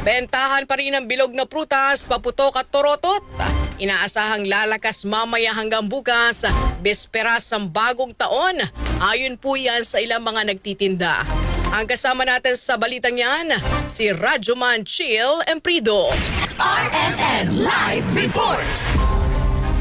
Bentahan pa rin ang bilog na prutas, paputok at torotot. Inaasahang lalakas mamaya hanggang bukas, bisperas ng bagong taon. Ayon po yan sa ilang mga nagtitinda. Ang kasama natin sa balitang yan, si Radyoman Chill Emprido. RMN Live Report!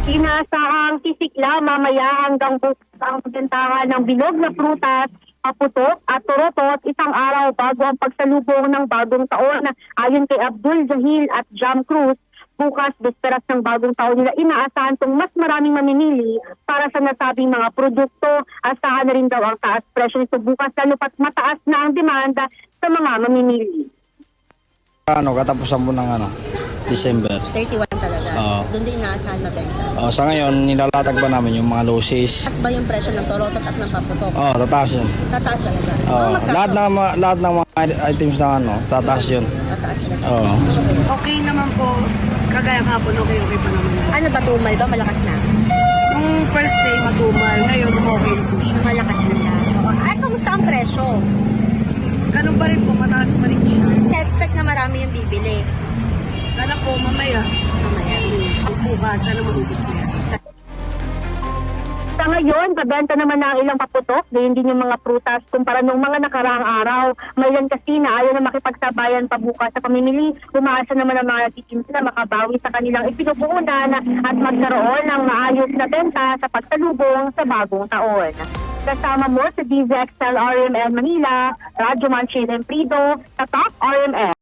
Inaasahang sisikla mamaya hanggang bukas ang bentahan ng bilog na prutas, paputok at torotot isang araw bago ang pagsalubong ng bagong taon. Ayon kay Abdul Jahil at Jam Cruz, bukas, bisperas ng bagong taon nila, inaasahan itong mas maraming mamimili para sa nasabing mga produkto. Asahan na rin daw ang taas presyo nito bukas, lalo pat mataas na ang demanda sa mga mamimili. Katapusan po ng December. 31 talaga. Doon din inaasahan na benta. Sa ngayon, nilalatag pa namin yung mga loses. Taas ba yung presyo ng torotot at ng paputok? Tataas yun. Tataas talaga. Lahat ng mga items na tataas yun. Tataas talaga. Okay naman po. Kagaya hapon, okay pa naman. Ano ba, tumal ba? Malakas na? Nung first day, matumal. Ngayon, okay po siya. Malakas na siya. Ay, kamusta ang presyo? Ganun pa rin po, mataas pa rin siya. Na-expect na marami yung bibili. Sana po, mamaya. Ang bukas, sana maubos na yan. Sa ngayon, kabenta naman na ang ilang paputok, gayon din yung mga prutas kumpara nung mga nakaraang araw. Mayroon kasi na ayaw na makipagsabayan pa bukas sa pamimili. Umaasa naman ang mga nagtitinda na makabawi sa kanilang ipinupuunan at magkaroon ng maayos na benta sa pagsalubong sa bagong taon. Kasama mo sa DZXL RMN Manila, Radyoman Chill Emprido, sa Top RMN.